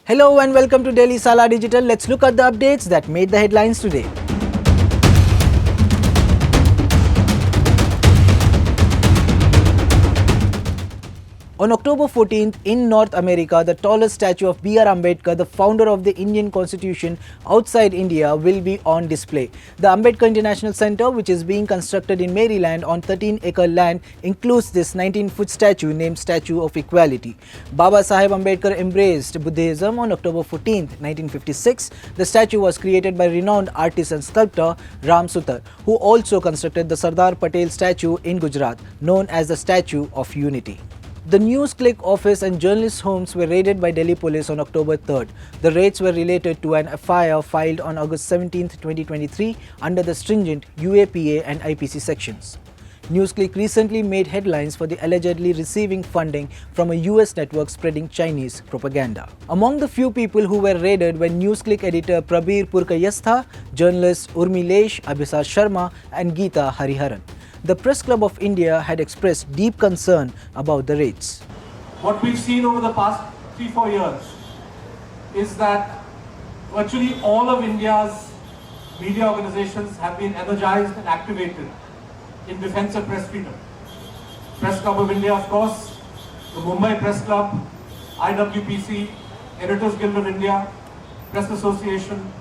Hello and welcome to Daily Salar Digital. Let's look at the updates that made the headlines today. On October 14th, in North America, the tallest statue of BR Ambedkar, the founder of the Indian Constitution outside India, will be on display. The Ambedkar International Center, which is being constructed in Maryland on 13-acre land, includes this 19-foot statue named Statue of Equality. Baba Saheb Ambedkar embraced Buddhism on October 14th, 1956. The statue was created by renowned artist and sculptor Ram Sutar, who also constructed the Sardar Patel statue in Gujarat, known as the Statue of Unity. The newsclick office and journalists' homes were raided by Delhi police on October 3rd. The raids were related to an FIR filed on August 17, 2023 under the stringent UAPA and IPC sections. Newsclick recently made headlines for the allegedly receiving funding from a US network spreading Chinese propaganda. Among the few people who were raided were Newsclick editor Prabir Purkayastha, journalists Urmilesh Abhisar Sharma and Geeta Hariharan. The Press Club of India had expressed deep concern about the raids. What we've seen over the past 3-4 years is that virtually all of India's media organizations have been energized and activated in defense of press freedom. Press Club of India, of course, the Mumbai Press Club, IWPC, Editors Guild of India, Press Association,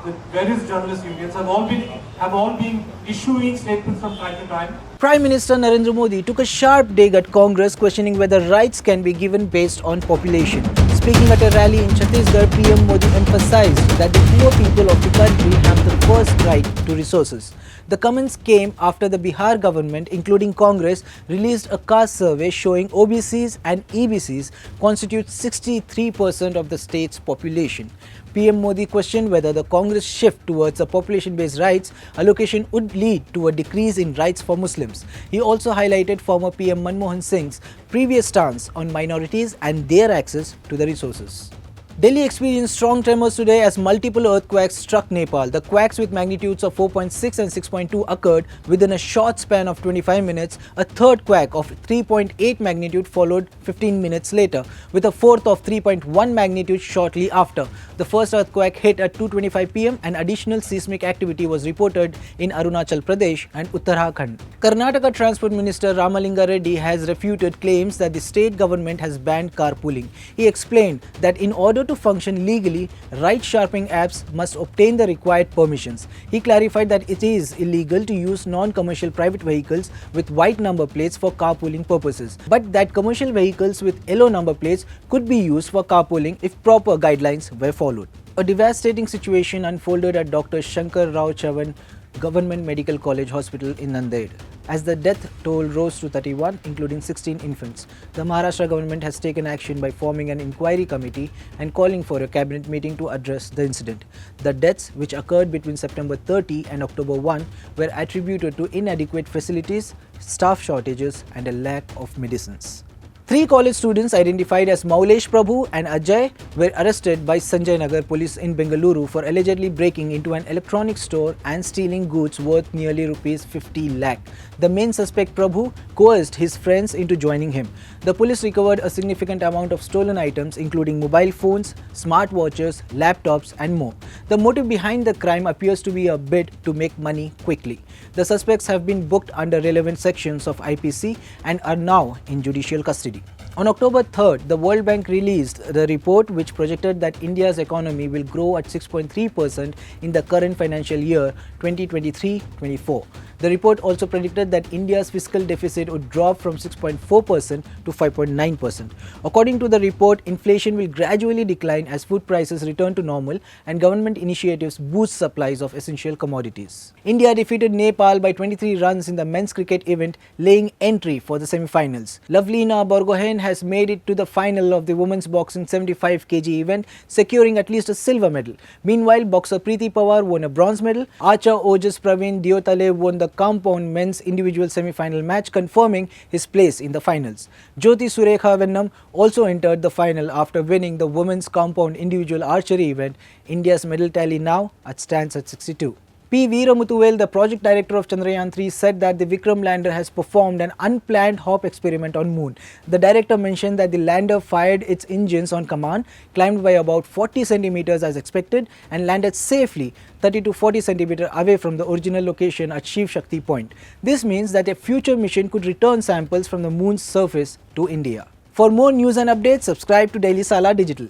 the various journalist unions have all been issuing statements from time to time. Prime Minister Narendra Modi took a sharp dig at Congress, questioning whether rights can be given based on population. Speaking at a rally in Chhattisgarh, PM Modi emphasized that the poor people of the country have the first right to resources. The comments came after the Bihar government, including Congress, released a caste survey showing OBCs and EBCs constitute 63% of the state's population. PM Modi questioned whether the Congress shift towards a population-based rights allocation would lead to a decrease in rights for Muslims. He also highlighted former PM Manmohan Singh's previous stance on minorities and their access to the resources. Delhi experienced strong tremors today as multiple earthquakes struck Nepal. The quakes with magnitudes of 4.6 and 6.2 occurred within a short span of 25 minutes. A third quake of 3.8 magnitude followed 15 minutes later, with a fourth of 3.1 magnitude shortly after. The first earthquake hit at 2:25 pm and additional seismic activity was reported in Arunachal Pradesh and Uttarakhand. Karnataka Transport Minister Ramalinga Reddy has refuted claims that the state government has banned carpooling. He explained that in order to function legally, ride-sharping apps must obtain the required permissions. He clarified that it is illegal to use non-commercial private vehicles with white number plates for carpooling purposes, but that commercial vehicles with yellow number plates could be used for carpooling if proper guidelines were followed. A devastating situation unfolded at Dr. Shankar Rao Chavan Government Medical College Hospital in Nanded, as the death toll rose to 31, including 16 infants. The Maharashtra government has taken action by forming an inquiry committee and calling for a cabinet meeting to address the incident. The deaths, which occurred between September 30 and October 1, were attributed to inadequate facilities, staff shortages, and a lack of medicines. 3 college students identified as Maulesh Prabhu and Ajay were arrested by Sanjay Nagar police in Bengaluru for allegedly breaking into an electronics store and stealing goods worth nearly rupees 50 lakh. The main suspect Prabhu coerced his friends into joining him. The police recovered a significant amount of stolen items including mobile phones, smartwatches, laptops and more. The motive behind the crime appears to be a bid to make money quickly. The suspects have been booked under relevant sections of IPC and are now in judicial custody. On October 3rd, the World Bank released the report which projected that India's economy will grow at 6.3% in the current financial year 2023-24. The report also predicted that India's fiscal deficit would drop from 6.4% to 5.9%. According to the report, inflation will gradually decline as food prices return to normal and government initiatives boost supplies of essential commodities. India defeated Nepal by 23 runs in the men's cricket event, laying entry for the semi-finals. Lovelina Borgohain has made it to the final of the women's boxing 75 kg event, securing at least a silver medal. Meanwhile, boxer Preeti Pawar won a bronze medal. Archer Ojas Praveen Diotale won the compound men's individual semi-final match, confirming his place in the finals. Jyoti Surekha Vennam also entered the final after winning the women's compound individual archery event. India's medal tally now stands at 62. P. Veeramuthuvel, the project director of Chandrayaan-3, said that the Vikram lander has performed an unplanned hop experiment on Moon. The director mentioned that the lander fired its engines on command, climbed by about 40 centimeters as expected, and landed safely 30 to 40 centimeters away from the original location at Shiv Shakti Point. This means that a future mission could return samples from the Moon's surface to India. For more news and updates, subscribe to Daily Salar Digital.